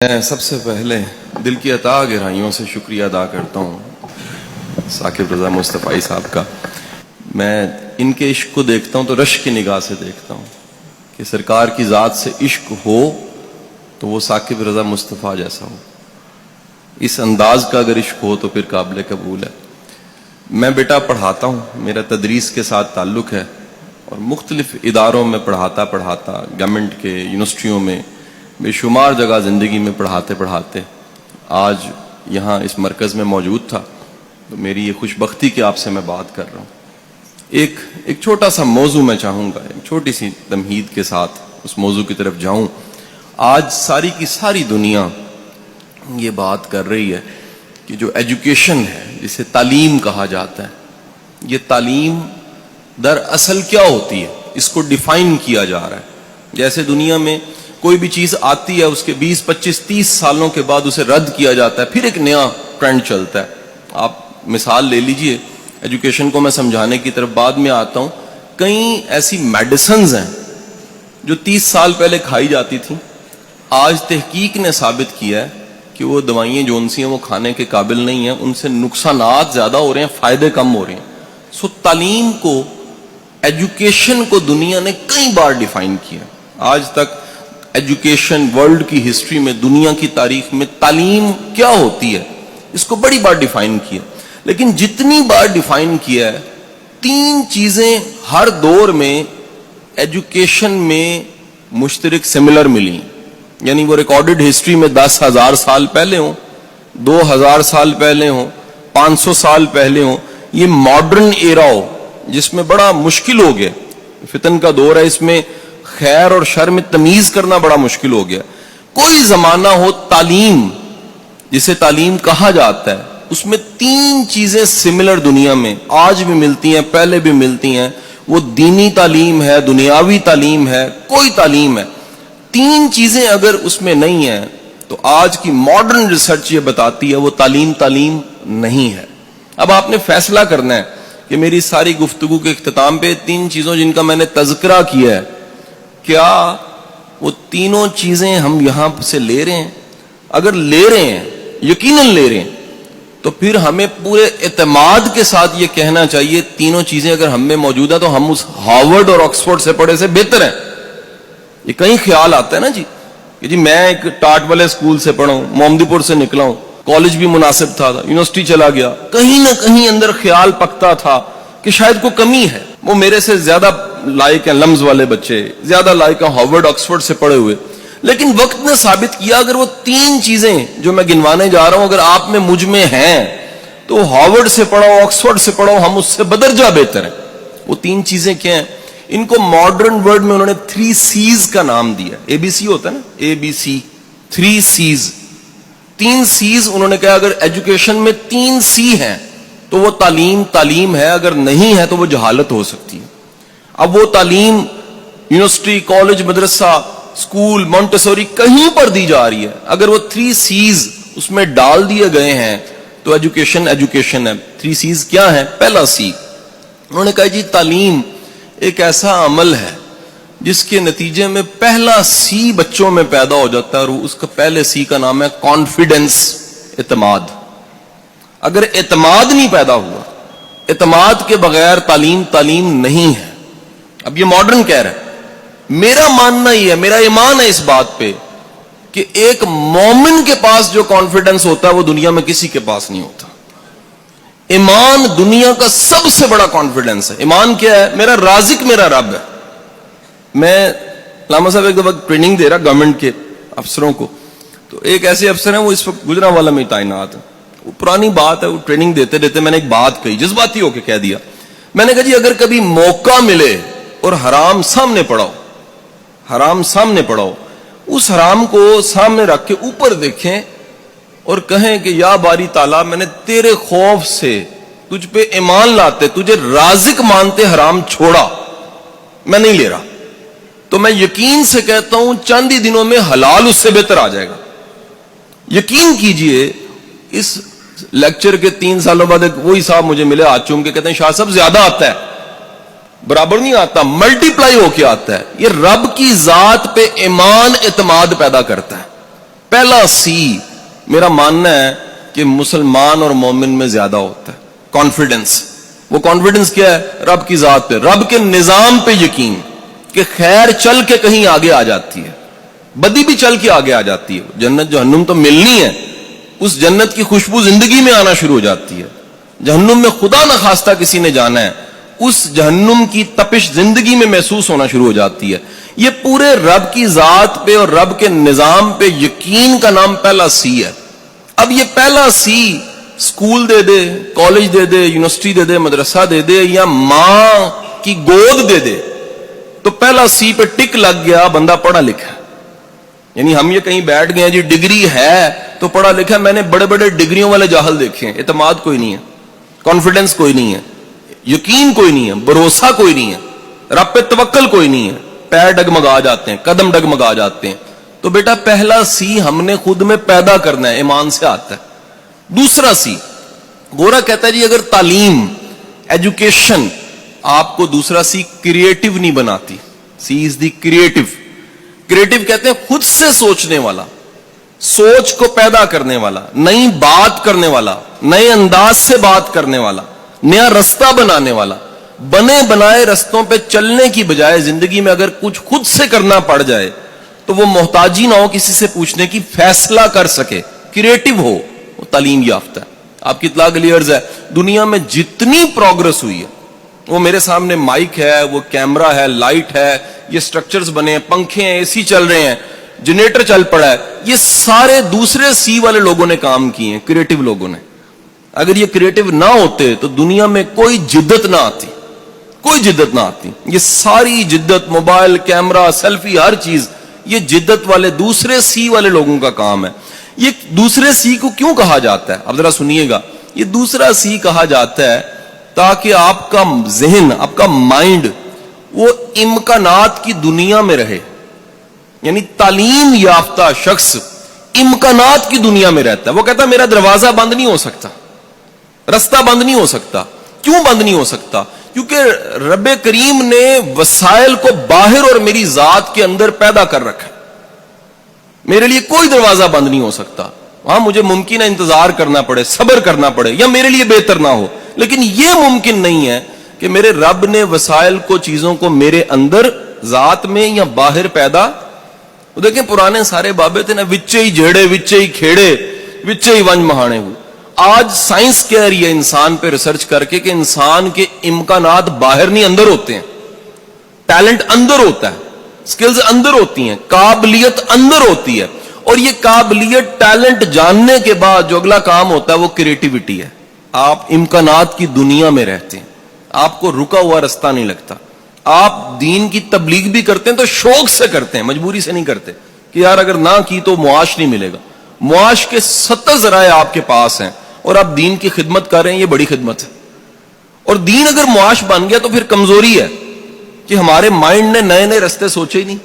میں سب سے پہلے دل کی عطا گہرائیوں سے شکریہ ادا کرتا ہوں ثاقب رضا مصطفی صاحب کا۔ میں ان کے عشق کو دیکھتا ہوں تو رشک کی نگاہ سے دیکھتا ہوں کہ سرکار کی ذات سے عشق ہو تو وہ ثاقب رضا مصطفی جیسا ہو، اس انداز کا اگر عشق ہو تو پھر قابل قبول ہے۔ میں بیٹا پڑھاتا ہوں، میرا تدریس کے ساتھ تعلق ہے اور مختلف اداروں میں پڑھاتا گورنمنٹ کے یونیورسٹیوں میں بے شمار جگہ زندگی میں پڑھاتے آج یہاں اس مرکز میں موجود تھا، تو میری یہ خوش بختی کہ آپ سے میں بات کر رہا ہوں۔ ایک چھوٹا سا موضوع میں چاہوں گا، ایک چھوٹی سی تمہید کے ساتھ اس موضوع کی طرف جاؤں۔ آج ساری کی ساری دنیا یہ بات کر رہی ہے کہ جو ایجوکیشن ہے، جسے تعلیم کہا جاتا ہے، یہ تعلیم دراصل کیا ہوتی ہے، اس کو ڈیفائن کیا جا رہا ہے۔ جیسے دنیا میں کوئی بھی چیز آتی ہے، اس کے 20 25 30 سالوں کے بعد اسے رد کیا جاتا ہے، پھر ایک نیا ٹرینڈ چلتا ہے۔ آپ مثال لے لیجئے، ایجوکیشن کو میں سمجھانے کی طرف بعد میں آتا ہوں۔ کئی ایسی میڈیسنز ہیں جو 30 سال پہلے کھائی جاتی تھیں، آج تحقیق نے ثابت کیا ہے کہ وہ دوائیں جون سی ہیں وہ کھانے کے قابل نہیں ہیں، ان سے نقصانات زیادہ ہو رہے ہیں، فائدے کم ہو رہے ہیں۔ سو تعلیم کو، ایجوکیشن کو دنیا نے کئی بار ڈیفائن کیا۔ آج تک ایجوکیشن ورلڈ کی ہسٹری میں، دنیا کی تاریخ میں تعلیم کیا ہوتی ہے اس کو بڑی بار ڈیفائن کیا، لیکن جتنی بار ڈیفائن کیا ہے، 3 چیزیں ہر دور میں ایجوکیشن میں مشترک سملر ملی، یعنی وہ ریکارڈڈ ہسٹری میں 10,000 سال پہلے ہوں، 2,000 سال پہلے ہوں، 500 سال پہلے ہوں، یہ ماڈرن ایرا ہو جس میں بڑا مشکل ہو گیا، فتن کا دور ہے، اس میں خیر اور شر میں تمیز کرنا بڑا مشکل ہو گیا۔ کوئی زمانہ ہو، تعلیم جسے تعلیم کہا جاتا ہے، اس میں 3 چیزیں سملر دنیا میں آج بھی ملتی ہیں، پہلے بھی ملتی ہیں۔ وہ دینی تعلیم ہے، دنیاوی تعلیم ہے، کوئی تعلیم ہے۔ 3 چیزیں اگر اس میں نہیں ہیں تو آج کی ماڈرن ریسرچ یہ بتاتی ہے وہ تعلیم نہیں ہے۔ اب آپ نے فیصلہ کرنا ہے کہ میری ساری گفتگو کے اختتام پہ 3 چیزوں جن کا میں نے تذکرہ کیا ہے، کیا وہ تینوں چیزیں ہم یہاں سے لے رہے ہیں؟ اگر لے رہے ہیں، یقیناً لے رہے ہیں، تو پھر ہمیں پورے اعتماد کے ساتھ یہ کہنا چاہیے تینوں چیزیں اگر ہم میں موجود ہیں تو ہم اس ہارورڈ اور آکسفورڈ سے پڑھے سے بہتر ہیں۔ یہ کہیں خیال آتا ہے نا جی کہ جی میں ایک ٹاٹ والے اسکول سے پڑھا ہوں، محمدی پور سے نکلا ہوں، کالج بھی مناسب تھا، یونیورسٹی چلا گیا، کہیں نہ کہیں اندر خیال پکتا تھا کہ شاید کوئی کمی ہے، وہ میرے سے زیادہ لائق ہیں لمز والے بچے، زیادہ لائق ہیں ہارورڈ آکسفورڈ سے پڑھے ہوئے۔ لیکن وقت نے ثابت کیا اگر وہ 3 چیزیں جو میں گنوانے جا رہا ہوں اگر آپ میں مجھ میں ہیں تو ہارورڈ سے پڑھو، آکسفورڈ سے پڑھو، ہم اس سے بدرجہ بہتر ہیں۔ وہ 3 چیزیں کیا ہیں؟ ان کو ماڈرن ورڈ میں انہوں نے 3 C's کا نام دیا۔ ABC ہوتا ہے نا، ABC، 3 C's، 3 C's انہوں نے کہا اگر ایجوکیشن میں 3 C ہیں تو وہ تعلیم ہے، اگر نہیں ہے تو وہ جہالت ہو سکتی ہے۔ اب وہ تعلیم یونیورسٹی، کالج، مدرسہ، اسکول، مونٹیسوری کہیں پر دی جا رہی ہے، اگر وہ 3 C's اس میں ڈال دیے گئے ہیں تو ایجوکیشن ہے۔ 3 C's کیا ہے؟ پہلا C انہوں نے کہا جی تعلیم ایک ایسا عمل ہے جس کے نتیجے میں پہلا C بچوں میں پیدا ہو جاتا ہے، اور اس کا پہلے C کا نام ہے کانفیڈنس، اعتماد۔ اگر اعتماد نہیں پیدا ہوا، اعتماد کے بغیر تعلیم نہیں ہے۔ اب یہ ماڈرن کہہ رہا ہے، میرا ماننا یہ ہے، میرا ایمان ہے اس بات پہ کہ ایک مومن کے پاس جو کانفیڈنس ہوتا ہے وہ دنیا میں کسی کے پاس نہیں ہوتا۔ ایمان دنیا کا سب سے بڑا کانفیڈنس ہے۔ ایمان کیا ہے؟ میرا رازق میرا رب ہے۔ میں علامہ صاحب ایک دفعہ ٹریننگ دے رہا گورنمنٹ کے افسروں کو، تو ایک ایسے افسر ہیں وہ اس وقت گجرانوالہ میں تعینات ہیں، وہ پرانی بات ہے، وہ ٹریننگ دیتے میں نے ایک بات کہی، جذباتی ہو کے کہہ دیا، میں نے کہا جی اگر کبھی موقع ملے اور حرام سامنے پڑاؤ، اس حرام کو سامنے رکھ کے اوپر دیکھیں اور کہیں کہ یا باری تعالیٰ میں نے تیرے خوف سے تجھ پہ ایمان لاتے، تجھے رازق مانتے حرام چھوڑا، میں نہیں لے رہا، تو میں یقین سے کہتا ہوں چند ہی دنوں میں حلال اس سے بہتر آ جائے گا۔ یقین کیجئے اس لیکچر کے 3 سالوں بعد وہی صاحب مجھے ملے ہاتھ چوم کے کہتے ہیں شاہ صاحب زیادہ آتا ہے، برابر نہیں آتا، ملٹی پلائی ہو کے آتا ہے۔ یہ رب کی ذات پہ ایمان، اعتماد پیدا کرتا ہے۔ پہلا سی میرا ماننا ہے کہ مسلمان اور مومن میں زیادہ ہوتا ہے، کانفیڈنس. وہ کانفیڈنس کیا ہے؟ رب کی ذات پہ، رب کے نظام پہ یقین کہ خیر چل کے کہیں آگے آ جاتی ہے، بدی بھی چل کے آگے آ جاتی ہے. جنت جہنم تو ملنی ہے، اس جنت کی خوشبو زندگی میں آنا شروع ہو جاتی ہے. جہنم میں خدا نہ خواستہ کسی نے جانا ہے، اس جہنم کی تپش زندگی میں محسوس ہونا شروع ہو جاتی ہے. یہ پورے رب کی ذات پہ اور رب کے نظام پہ یقین کا نام پہلا سی ہے. اب یہ پہلا سی اسکول دے دے، کالج دے دے، یونیورسٹی دے دے، مدرسہ دے دے، یا ماں کی گود دے دے، تو پہلا سی پہ ٹک لگ گیا، بندہ پڑھا لکھا. یعنی ہم یہ کہیں بیٹھ گئے جی ڈگری ہے تو پڑھا لکھا. میں نے بڑے بڑے ڈگریوں والے جاہل دیکھے ہیں، اعتماد کوئی نہیں ہے، کانفیڈنس کوئی نہیں ہے، یقین کوئی نہیں ہے، بھروسہ کوئی نہیں ہے، رب پہ توکل کوئی نہیں ہے، پیر ڈگمگا جاتے ہیں، قدم ڈگمگا جاتے ہیں. تو بیٹا پہلا سی ہم نے خود میں پیدا کرنا ہے، ایمان سے آتا ہے. دوسرا سی، گورا کہتا ہے جی اگر تعلیم، ایجوکیشن آپ کو دوسرا سی کریٹو نہیں بناتی. سی از دی کریٹو. کریٹو کہتے ہیں خود سے سوچنے والا، سوچ کو پیدا کرنے والا، نئی بات کرنے والا، نئے انداز سے بات کرنے والا، نیا رستہ بنانے والا. بنے بنائے رستوں پہ چلنے کی بجائے زندگی میں اگر کچھ خود سے کرنا پڑ جائے تو وہ محتاجی نہ ہو کسی سے پوچھنے کی، فیصلہ کر سکے، کریٹو ہو، وہ تعلیم یافتہ ہے. آپ کی اطلاع کے لیے عرض ہے، دنیا میں جتنی پروگرس ہوئی ہے، وہ میرے سامنے مائک ہے، وہ کیمرہ ہے، لائٹ ہے، یہ سٹرکچرز بنے ہیں، پنکھے ہیں، اے سی چل رہے ہیں، جنریٹر چل پڑا ہے، یہ سارے دوسرے سی والے لوگوں نے کام کیے ہیں، کریٹو لوگوں نے. اگر یہ کریٹو نہ ہوتے تو دنیا میں کوئی جدت نہ آتی، کوئی جدت نہ آتی. یہ ساری جدت، موبائل، کیمرہ، سیلفی، ہر چیز، یہ جدت والے دوسرے سی والے لوگوں کا کام ہے. یہ دوسرے سی کو کیوں کہا جاتا ہے؟ اب ذرا سنیے گا. یہ دوسرا سی کہا جاتا ہے تاکہ آپ کا ذہن، آپ کا مائنڈ وہ امکانات کی دنیا میں رہے. یعنی تعلیم یافتہ شخص امکانات کی دنیا میں رہتا ہے. وہ کہتا ہے میرا دروازہ بند نہیں ہو سکتا، رستہ بند نہیں ہو سکتا. کیوں بند نہیں ہو سکتا؟ کیونکہ رب کریم نے وسائل کو باہر اور میری ذات کے اندر پیدا کر رکھا. میرے لیے کوئی دروازہ بند نہیں ہو سکتا. ہاں مجھے ممکن ہے انتظار کرنا پڑے، صبر کرنا پڑے، یا میرے لیے بہتر نہ ہو، لیکن یہ ممکن نہیں ہے کہ میرے رب نے وسائل کو، چیزوں کو میرے اندر ذات میں یا باہر پیدا. دیکھیں پرانے سارے بابے تھے نا، وچے ہی جھیڑے، وچے ہی کھیڑے، وچے ہی ونج مہانے ہوئے. آج سائنس کہہ رہی ہے انسان پہ ریسرچ کر کے کہ انسان کے امکانات باہر نہیں اندر ہوتے ہیں. ٹیلنٹ اندر ہوتا ہے، سکلز اندر ہوتی ہیں، قابلیت اندر ہوتی ہے. اور یہ قابلیت، ٹیلنٹ جاننے کے بعد جو اگلا کام ہوتا ہے وہ کریٹیوٹی ہے. آپ امکانات کی دنیا میں رہتے ہیں، آپ کو رکا ہوا رستہ نہیں لگتا. آپ دین کی تبلیغ بھی کرتے ہیں تو شوق سے کرتے ہیں، مجبوری سے نہیں کرتے کہ یار اگر نہ کی تو معاش نہیں ملے گا. معاش کے 70 ذرائع آپ کے پاس ہیں اور آپ دین کی خدمت کر رہے ہیں، یہ بڑی خدمت ہے. اور دین اگر معاش بن گیا تو پھر کمزوری ہے کہ ہمارے مائنڈ نے نئے نئے رستے سوچے ہی نہیں،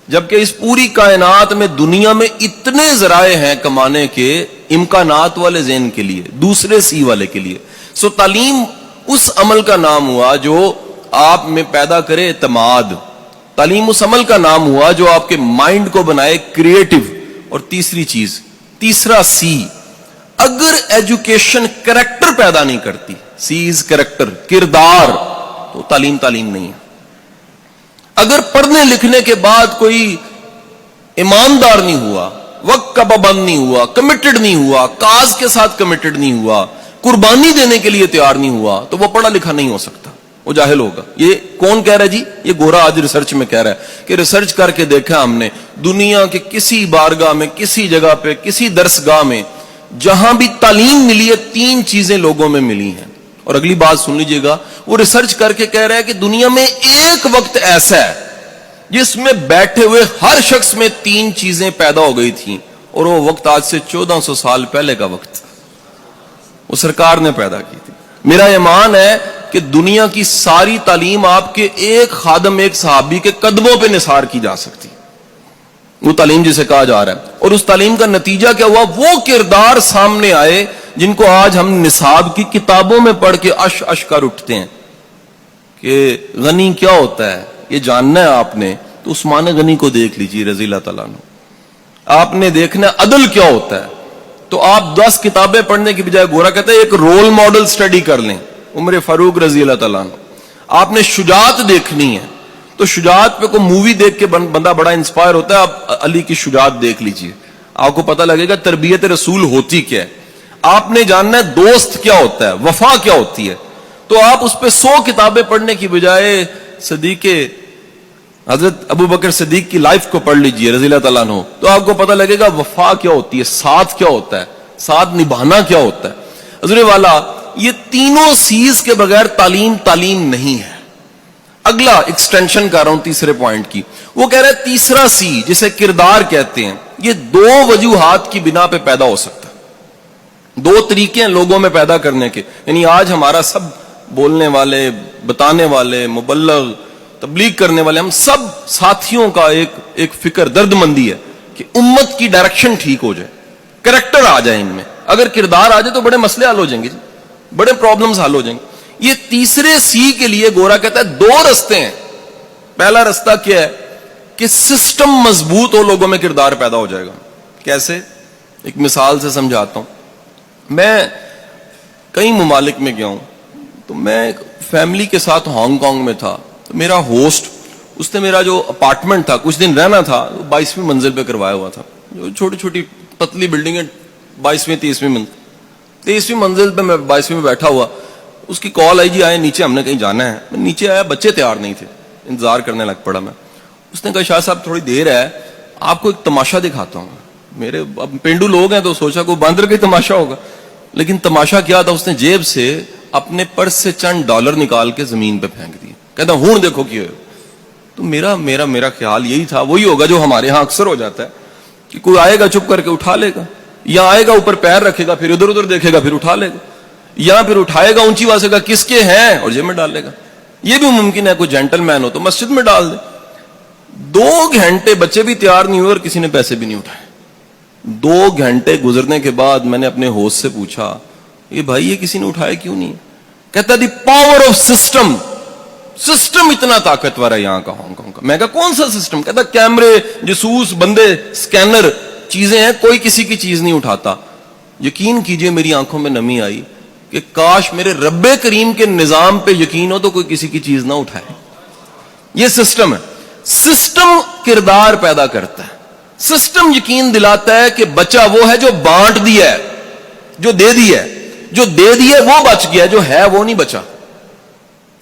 جبکہ اس پوری کائنات میں، دنیا میں اتنے ذرائع ہیں کمانے کے، امکانات والے ذہن کے لیے، دوسرے سی والے کے لیے. سو تعلیم اس عمل کا نام ہوا جو آپ میں پیدا کرے اعتماد. تعلیم اس عمل کا نام ہوا جو آپ کے مائنڈ کو بنائے کریٹو. اور تیسری چیز، تیسرا سی، اگر ایجوکیشن کریکٹر پیدا نہیں کرتی، سیز کریکٹر، کردار، تو تعلیم نہیں ہے. اگر پڑھنے لکھنے کے بعد کوئی ایماندار نہیں ہوا، وقت کا پابند نہیں ہوا، کمیٹڈ نہیں ہوا، کاز کے ساتھ کمیٹڈ نہیں ہوا، قربانی دینے کے لیے تیار نہیں ہوا، تو وہ پڑھا لکھا نہیں ہو سکتا، وہ جاہل ہوگا. یہ کون کہہ رہا ہے جی؟ یہ گورا آج ریسرچ میں کہہ رہا ہے کہ ریسرچ کر کے دیکھا ہم نے دنیا کے کسی بارگاہ میں، کسی جگہ پہ، کسی درسگاہ میں جہاں بھی تعلیم ملی ہے، 3 چیزیں لوگوں میں ملی ہیں. اور اگلی بات سن لیجئے گا، وہ ریسرچ کر کے کہہ رہا ہے کہ دنیا میں ایک وقت ایسا ہے جس میں بیٹھے ہوئے ہر شخص میں 3 چیزیں پیدا ہو گئی تھیں، اور وہ وقت آج سے 1400 سال پہلے کا وقت وہ سرکار نے پیدا کی تھی. میرا ایمان ہے کہ دنیا کی ساری تعلیم آپ کے ایک خادم، ایک صحابی کے قدموں پہ نثار کی جا سکتی، وہ تعلیم جسے کہا جا رہا ہے. اور اس تعلیم کا نتیجہ کیا ہوا؟ وہ کردار سامنے آئے جن کو آج ہم نصاب کی کتابوں میں پڑھ کے اش کر اٹھتے ہیں کہ غنی کیا ہوتا ہے. یہ جاننا ہے آپ نے تو عثمان غنی کو دیکھ لیجیے رضی اللہ تعالیٰ عنہ. آپ نے دیکھنا عدل کیا ہوتا ہے. تو آپ 10 کتابیں پڑھنے کی بجائے گورا کہتا ہے ایک رول ماڈل سٹڈی کر لیں, عمر فاروق رضی اللہ تعالیٰ عنہ. آپ نے شجاعت دیکھنی ہے تو شجاعت پہ کوئی مووی دیکھ کے بندہ بڑا انسپائر ہوتا ہے. آپ علی کی شجاعت دیکھ لیجئے, آپ کو پتہ لگے گا تربیت رسول ہوتی کیا ہے. آپ نے جاننا ہے دوست کیا ہوتا ہے, وفا کیا ہوتی ہے. تو آپ اس پہ 100 کتابیں پڑھنے کی بجائے صدیق حضرت ابو بکر صدیق کی لائف کو پڑھ لیجئے رضی اللہ تعالیٰ عنہ, تو آپ کو پتہ لگے گا وفا کیا ہوتی ہے, ساتھ کیا ہوتا ہے, ساتھ نبھانا کیا ہوتا ہے. حضرت والا یہ تینوں سیز کے بغیر تعلیم نہیں ہے. اگلا ایکسٹینشن کر رہا ہوں تیسرے پوائنٹ کی, وہ کہہ رہا ہے تیسرا سی جسے کردار کہتے ہیں, یہ 2 وجوہات کی بنا پہ پیدا ہو سکتا ہے. 2 طریقے ہیں لوگوں میں پیدا کرنے کے. یعنی آج ہمارا سب بولنے والے, بتانے والے, مبلغ, تبلیغ کرنے والے, ہم سب ساتھیوں کا ایک فکر درد مندی ہے کہ امت کی ڈائریکشن ٹھیک ہو جائے, کریکٹر آ جائے ان میں. اگر کردار آ جائے تو بڑے مسئلے حل ہو جائیں گے, بڑے پرابلمز حل ہو جائیں گے. یہ تیسرے سی کے لیے گورا کہتا ہے 2 رستے ہیں. پہلا رستہ کیا ہے کہ سسٹم مضبوط ہو, لوگوں میں کردار پیدا ہو جائے گا. کیسے؟ ایک مثال سے سمجھاتا ہوں. میں کئی ممالک میں گیا ہوں, تو میں ایک فیملی کے ساتھ ہانگ کانگ میں تھا. تو میرا ہوسٹ, اس نے میرا جو اپارٹمنٹ تھا, کچھ دن رہنا تھا, 22ویں منزل پہ کروایا ہوا تھا. جو چھوٹی چھوٹی پتلی بلڈنگ ہے, 22ویں 30ویں منزل. 23ویں منزل پہ میں 22ویں میں بیٹھا ہوا, اس کی کال آئی, جی آئے نیچے, ہم نے کہیں جانا ہے. میں نیچے آیا, بچے تیار نہیں تھے, انتظار کرنے لگ پڑا میں. اس نے کہا شاہ صاحب تھوڑی دیر ہے, آپ کو ایک تماشا دکھاتا ہوں. میرے اب پینڈو لوگ ہیں تو سوچا کوئی باندر کا تماشا ہوگا, لیکن تماشا کیا تھا, اس نے جیب سے اپنے پرس سے چند ڈالر نکال کے زمین پہ پھینک دیے. کہتا ہوں دیکھو کیا. تو میرا خیال یہی تھا, وہی ہوگا جو ہمارے ہاں اکثر ہو جاتا ہے کہ کوئی آئے گا چپ کر کے اٹھا لے گا, یا آئے گا اوپر پیر رکھے گا, پھر ادھر ادھر دیکھے گا, پھر اٹھا لے گا, یا پھر اٹھائے گا اونچی آواز سے کس کے ہیں اور جیب میں ڈال لے گا. یہ بھی ممکن ہے کوئی جینٹل مین ہو تو مسجد میں ڈال دے. 2 گھنٹے بچے بھی تیار نہیں ہوئے اور کسی نے پیسے بھی نہیں اٹھائے. 2 گھنٹے گزرنے کے بعد میں نے اپنے ہوسٹ سے پوچھا, یہ بھائی یہ کسی نے اٹھائے کیوں نہیں؟ کہتا the power of system. System اتنا طاقتور ہے یہاں کا, ہانگ کانگ کا. میں کہا کون سا سسٹم؟ کہتا کیمرے, جاسوس, بندے, سکینر, چیزیں ہیں, کوئی کسی کی چیز نہیں اٹھاتا. یقین کیجئے میری آنکھوں میں نمی آئی کہ کاش میرے رب کریم کے نظام پہ یقین ہو تو کوئی کسی کی چیز نہ اٹھائے. یہ سسٹم ہے. سسٹم کردار پیدا کرتا ہے. سسٹم یقین دلاتا ہے کہ بچہ وہ ہے جو بانٹ دیا ہے, جو دے دیا ہے, جو دے دیا ہے وہ بچ گیا, جو ہے وہ نہیں بچا.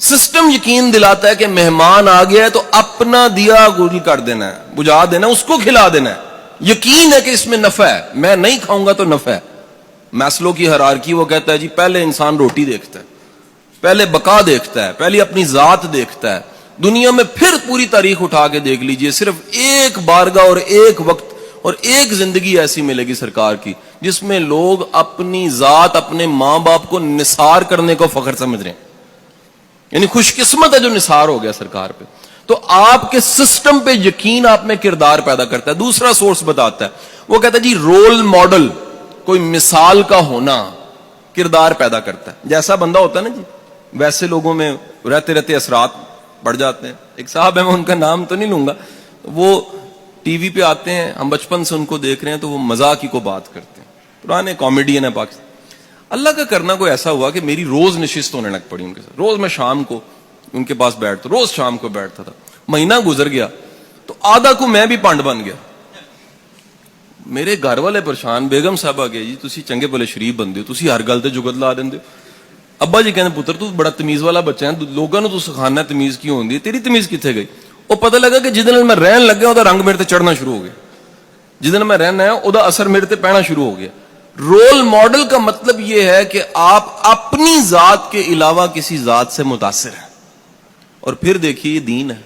سسٹم یقین دلاتا ہے کہ مہمان آ گیا ہے تو اپنا دیا گل کر دینا ہے, بجھا دینا, اس کو کھلا دینا ہے. یقین ہے کہ اس میں نفع ہے, میں نہیں کھاؤں گا تو نفع ہے. میسلو کی ہیرارکی وہ کہتا ہے جی پہلے انسان روٹی دیکھتا ہے, پہلے بقا دیکھتا ہے, پہلے اپنی ذات دیکھتا ہے. دنیا میں پھر پوری تاریخ اٹھا کے دیکھ لیجئے, صرف ایک بارگاہ اور ایک وقت اور ایک زندگی ایسی ملے گی سرکار کی جس میں لوگ اپنی ذات, اپنے ماں باپ کو نثار کرنے کو فخر سمجھ رہے ہیں. یعنی خوش قسمت ہے جو نثار ہو گیا سرکار پہ. تو آپ کے سسٹم پہ یقین آپ میں کردار پیدا کرتا ہے. دوسرا سورس بتاتا ہے, وہ کہتا ہے جی رول ماڈل, کوئی مثال کا ہونا کردار پیدا کرتا ہے. جیسا بندہ ہوتا ہے نا جی, ویسے لوگوں میں رہتے رہتے اثرات پڑ جاتے ہیں. ایک صاحب ہے, میں ان کا نام تو نہیں لوں گا, وہ ٹی وی پہ آتے ہیں, ہم بچپن سے ان کو دیکھ رہے ہیں, تو وہ مزاق ہی کو بات کرتے ہیں. پرانے کامیڈین ہیں پاکستان. اللہ کا کرنا کوئی ایسا ہوا کہ میری روز نشست ہونے لگ پڑی ان کے ساتھ. روز میں شام کو ان کے پاس بیٹھتا, روز شام کو بیٹھتا تھا. مہینہ گزر گیا تو آدھا کو میں بھی پانڈ بن گیا. میرے گھر والے پریشان, بیگم صاحب آ گئے, جی تسی چنگے بھلے شریف بندے ہو, تسی ہر گل تے جگت لا دیندے ہو. ابا جی کہنے پتر تو بڑا تمیز والا بچہ ہے, لوگوں تو سکھانا تمیز کیوں ہوندی ہے, تیری تمیز کتنے گئی؟ وہ پتہ لگا کہ جدن میں رہن لگا وہ رنگ میرے تے چڑھنا شروع ہو گیا, جدن میں رہنا ہے وہ اثر میرے تے پینا شروع ہو گیا. رول ماڈل کا مطلب یہ ہے کہ آپ اپنی ذات کے علاوہ کسی ذات سے متاثر ہیں. اور پھر دیکھیے یہ دین ہے,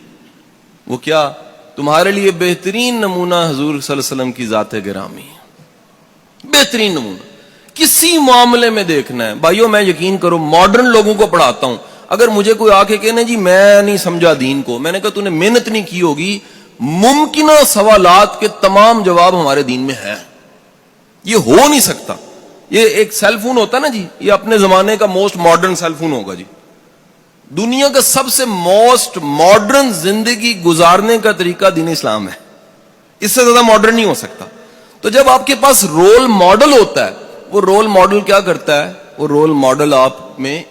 وہ کیا تمہارے لیے بہترین نمونہ حضور صلی اللہ علیہ وسلم کی ذات گرامی ہے. بہترین نمونہ کسی معاملے میں دیکھنا ہے. بھائیو میں یقین کرو ماڈرن لوگوں کو پڑھاتا ہوں, اگر مجھے کوئی آ کے کہنا جی میں نہیں سمجھا دین کو, میں نے کہا تو نے محنت نہیں کی ہوگی. ممکنہ سوالات کے تمام جواب ہمارے دین میں ہیں. یہ ہو نہیں سکتا. یہ ایک سیل فون ہوتا نا جی, یہ اپنے زمانے کا موسٹ ماڈرن سیل فون ہوگا جی. دنیا کا سب سے موسٹ ماڈرن زندگی گزارنے کا طریقہ دین اسلام ہے. اس سے زیادہ ماڈرن نہیں ہو سکتا. تو جب آپ کے پاس رول ماڈل ہوتا ہے, وہ رول ماڈل کیا کرتا ہے, وہ رول ماڈل آپ میں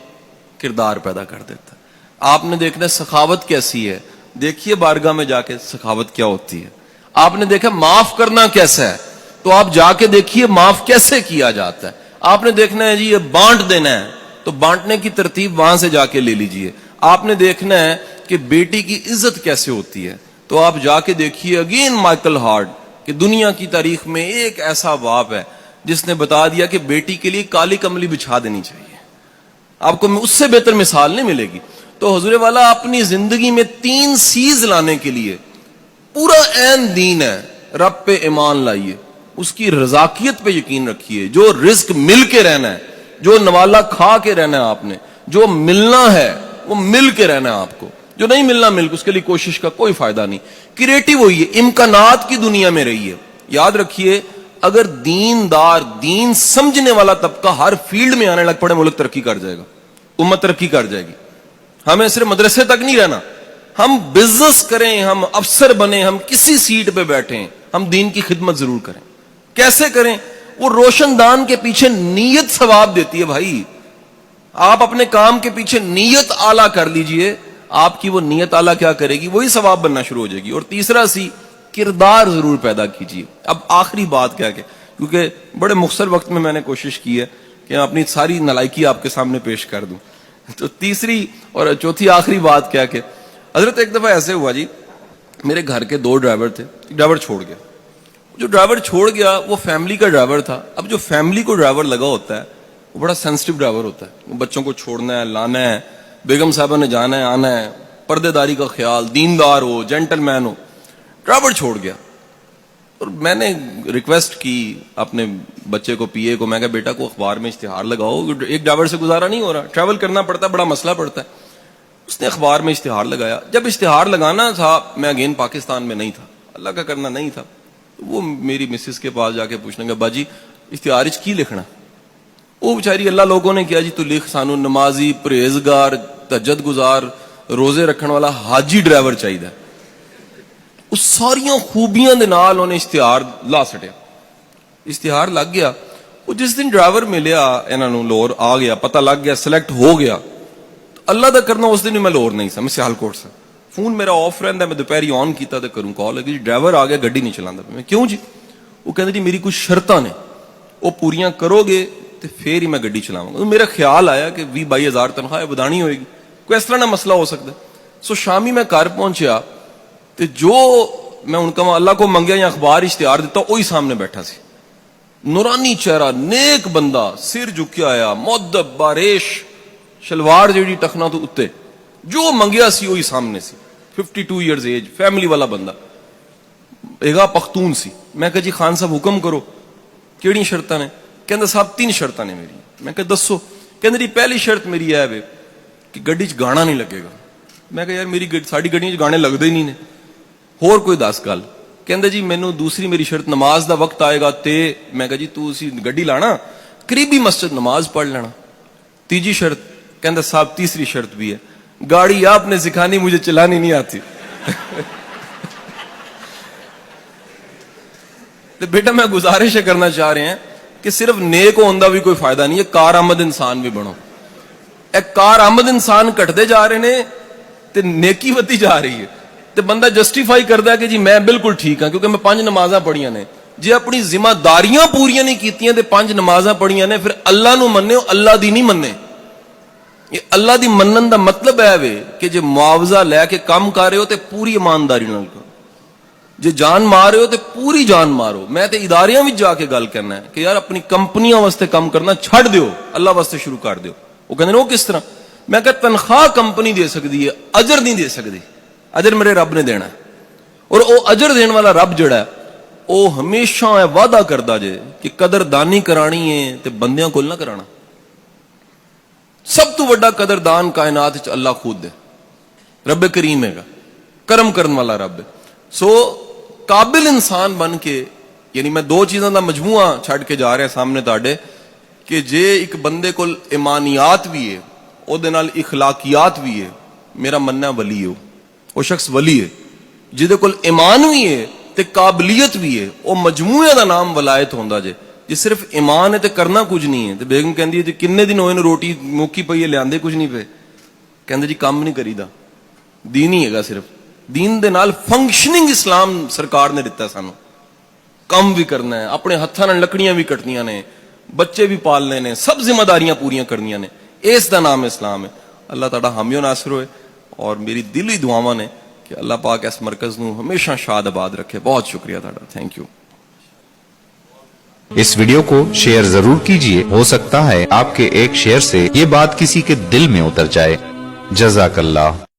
کردار پیدا کر دیتا ہے. آپ نے دیکھنا سخاوت کیسی ہے, دیکھیے بارگاہ میں جا کے سخاوت کیا ہوتی ہے. آپ نے دیکھا معاف کرنا کیسا ہے, تو آپ جا کے دیکھیے معاف کیسے کیا جاتا ہے. آپ نے دیکھنا ہے جی یہ بانٹ دینا ہے, تو بانٹنے کی ترتیب وہاں سے جا کے لے لیجئے. آپ نے دیکھنا ہے کہ بیٹی کی عزت کیسے ہوتی ہے, تو آپ جا کے دیکھیے اگین مائیکل ہارٹ, کہ دنیا کی تاریخ میں ایک ایسا باپ ہے جس نے بتا دیا کہ بیٹی کے لیے کالی کملی بچھا دینی چاہیے. آپ کو اس سے بہتر مثال نہیں ملے گی. تو حضور والا اپنی زندگی میں 3 چیز لانے کے لیے پورا عین دین ہے. رب پہ ایمان لائیے, اس کی رزاقیت پہ یقین رکھیے, جو رزق مل کے رہنا ہے, جو نوالا کھا کے رہنا ہے آپ نے, جو ملنا ہے وہ مل کے رہنا ہے آپ کو, جو نہیں ملنا مل کے اس کے لیے کوشش کا کوئی فائدہ نہیں. کریٹو ہوئیے, امکانات کی دنیا میں رہیے. یاد رکھیے اگر دیندار, دین سمجھنے والا طبقہ ہر فیلڈ میں آنے لگ پڑے, ملک ترقی کر جائے گا, امت ترقی کر جائے گی. ہمیں صرف مدرسے تک نہیں رہنا, ہم بزنس کریں, ہم افسر بنیں, ہم کسی سیٹ پہ بیٹھیں, ہم دین کی خدمت ضرور کریں. کیسے کریں؟ وہ روشن دان کے پیچھے نیت ثواب دیتی ہے بھائی. آپ اپنے کام کے پیچھے نیت اعلیٰ کر لیجئے, آپ کی وہ نیت اعلیٰ کیا کرے گی, وہی ثواب بننا شروع ہو جائے گی. اور تیسرا کردار ضرور پیدا کیجئے. اب آخری بات کیا کہ کیونکہ بڑے مختصر وقت میں نے کوشش کی ہے کہ اپنی ساری نالائکی آپ کے سامنے پیش کر دوں. تو تیسری اور چوتھی آخری بات کیا کہ حضرت ایک دفعہ ایسے ہوا جی, میرے گھر کے 2 ڈرائیور تھے, ڈرائیور چھوڑ گیا. جو ڈرائیور چھوڑ گیا وہ فیملی کا ڈرائیور تھا. اب جو فیملی کو ڈرائیور لگا ہوتا ہے وہ بڑا سینسٹیو ڈرائیور ہوتا ہے. وہ بچوں کو چھوڑنا ہے, لانا ہے, بیگم صاحبہ نے جانا ہے, آنا ہے, پردے داری کا خیال, دیندار ہو, جینٹل مین ہو. ڈرائیور چھوڑ گیا اور میں نے ریکویسٹ کی اپنے بچے کو, پی اے کو, میں کہا بیٹا کو اخبار میں اشتہار لگاؤ, ایک ڈرائیور سے گزارا نہیں ہو رہا, ٹریول کرنا پڑتا ہے, بڑا مسئلہ پڑتا ہے. اس نے اخبار میں اشتہار لگایا. جب اشتہار لگانا تھا, میں اگین پاکستان میں نہیں تھا, اللہ کا کرنا نہیں تھا, وہ میری مسز کے پاس جا کے پوچھنے کا, باجی اشتہار کی لکھنا؟ وہ بیچاری اللہ لوگوں نے کیا جی تو لکھ, سانو نمازی, پرہیزگار, تہجد گزار, روزے رکھن والا حاجی ڈرائیور چاہیے. اس ساریاں خوبیاں دے نال انہیں اشتہار لا سٹیا. اشتہار لگ گیا. وہ جس دن ڈرائیور ملیا انہاں نوں, لاہور آ گیا, پتہ لگ گیا, سلیکٹ ہو گیا. اللہ دا کرنا اس دن میں لاہور نہیں سا, میں سیالکوٹ سا. فون میرا آف رہندا, میں دوپہری آن کیتا تے کروں کال لگی, ڈرائیور آ گیا, گڈی نہیں چلاندا. میں کیوں جی؟ وہ کہندے جی میری کچھ شرطاں نے, وہ پوریاں کرو گے تے پھر ہی میں گڈی چلاواں گا. میرا خیال آیا کہ 20-22 ہزار تنخواہ بدانی ہوئے گی, کوئی اس طرح نہ مسئلہ ہو سکتا ہے. سو شامی میں گھر پہنچیا تے جو میں ان کا اللہ کو منگیا یا اخبار اشتہار دیتا, وہی سامنے بیٹھا سی. نورانی چہرہ, نیک بندہ, سر جھکیا آیا, مؤدب, باریش, شلوار جیڑی ٹخنا تو اتے, جو منگیا سی وہی سامنے سی. 52 ایئرز ایج, فیملی والا بندہ, ایگا پختون سی. میں کہا جی خان صاحب حکم کرو, کیڑی شرطاں نے؟ کہندا صاحب 3 شرطاں نے میری. میں کہا دسو. کہندا جی پہلی شرط میری ہے کہ گڈی چ گانا نہیں لگے گا. میں کہا یار میری ساڈی گڈیاں چ گانے لگدے ہی نہیں نے, ہور کوئی 10 گل. کہندا جی مینوں دوسری میری شرط, نماز دا وقت آئے گا تے. میں کہا جی تو اسی گڈی لانا, قریبی مسجد نماز پڑھ لینا. تیجی شرط. کہندا صاحب تیسری شرط بھی ہے, گاڑی آپ نے سکھانی, مجھے چلانی نہیں آتی. تو بیٹا میں گزارش کرنا چاہ رہے ہیں کہ صرف نیک ہوندہ بھی کوئی فائدہ نہیں ہے, کار آمد انسان بھی بنو. ایک کار آمد انسان کٹتے جا رہے نے تے نیکی وتی جا رہی ہے, تے بندہ جسٹیفائی کردا ہے کہ جی میں بالکل ٹھیک ہاں کیونکہ میں 5 نمازاں پڑھیاں نے. جی اپنی ذمہ داریاں پوریاں نہیں کیتیاں تے 5 نمازاں پڑھیاں نے, پھر اللہ نو مننے ہو, اللہ دی نہیں مننے. یہ اللہ دی منن دا مطلب ہے وے کہ جے معاوضہ لے کے کام کر رہے ہو تے پوری ایمانداری نال کرو, جے جان مار رہے ہو تے پوری جان مارو. میں تے اداریاں وچ جا کے گل کرنا ہے کہ یار اپنی کمپنیاں واسطے کام کرنا چھڈ دیو, اللہ واسطے شروع کر دیو. وہ کہندے وہ کس طرح؟ میں کہ تنخواہ کمپنی دے سکتی ہے, اجر نہیں دے سکتی. اجر میرے رب نے دینا ہے, اور او اجر دین والا رب جڑا ہے او ہمیشہ وعدہ کردا جے کہ قدردانی کرانی ہے تے بندیاں کول نہ کرانا. سب تو بڑا قدردان کائنات وچ اللہ خود ہے, رب کریم ہے گا, کرم کرن والا رب ہے. سو قابل انسان بن کے, یعنی میں 2 چیزاں دا مجموعہ چھڈ کے جا رہا سامنے تاڈے کہ جے ایک بندے کول ایمانیات بھی ہے, او دے نال اخلاقیات بھی ہے, میرا مننا ولی ہے, وہ شخص ولی ہے. جہدے کول ایمان بھی ہے ਤੇ ਕਾਬਲੀਅਤ ਵੀ ਹੈ, ਉਹ ਮਜਮੂਏ ਦਾ ਨਾਮ ਵਲਾਇਤ ਹੁੰਦਾ ਜੇ। ਜੇ ਸਿਰਫ ਇਮਾਨ ਹੈ ਤੇ ਕਰਨਾ ਕੁਝ ਨਹੀਂ ਹੈ। ਤੇ ਬੇਗਮ ਕਹਿੰਦੀ ਹੈ ਜੀ ਕਿੰਨੇ ਦਿਨ ਹੋਏ ਨੇ ਰੋਟੀ ਮੁੱਕੀ ਪਈ ਹੈ, ਲਿਆਂਦੇ ਕੁਝ ਨਹੀਂ ਪਏ। ਕਹਿੰਦੇ ਜੀ ਕੰਮ ਨਹੀਂ ਕਰੀਦਾ, ਦੀਨ ਹੀ ਹੈਗਾ ਸਿਰਫ। ਦੀਨ ਦੇ ਨਾਲ ਫੰਕਸ਼ਨਿੰਗ ਇਸਲਾਮ ਸਰਕਾਰ ਨੇ ਦਿੱਤਾ ਸਾਨੂੰ। ਕੰਮ ਵੀ ਕਰਨਾ ਹੈ, ਆਪਣੇ ਹੱਥਾਂ ਨਾਲ ਲੱਕੜੀਆਂ ਵੀ ਕੱਟਣੀਆਂ ਨੇ, ਬੱਚੇ ਵੀ ਪਾਲਨੇ ਨੇ, ਸਭ ਜ਼ਿੰਮੇਦਾਰੀਆਂ ਪੂਰੀਆਂ ਕਰਨੀਆਂ ਨੇ। ਇਸ ਦਾ ਨਾਮ ਇਸਲਾਮ ਹੈ। ਅੱਲਾਹ ਤੁਹਾਡਾ ਹਾਮੀ ਨਾਸਰ ਹੋਏ। ਔਰ ਮੇਰੀ ਦਿਲੀ ਦੁਆਵਾਂ ਨੇ کہ اللہ پاک اس مرکز نو ہمیشہ شاد آباد رکھے۔ بہت شکریہ تھا، تھینک یو۔ اس ویڈیو کو شیئر ضرور کیجئے، ہو سکتا ہے آپ کے ایک شیئر سے یہ بات کسی کے دل میں اتر جائے۔ جزاک اللہ۔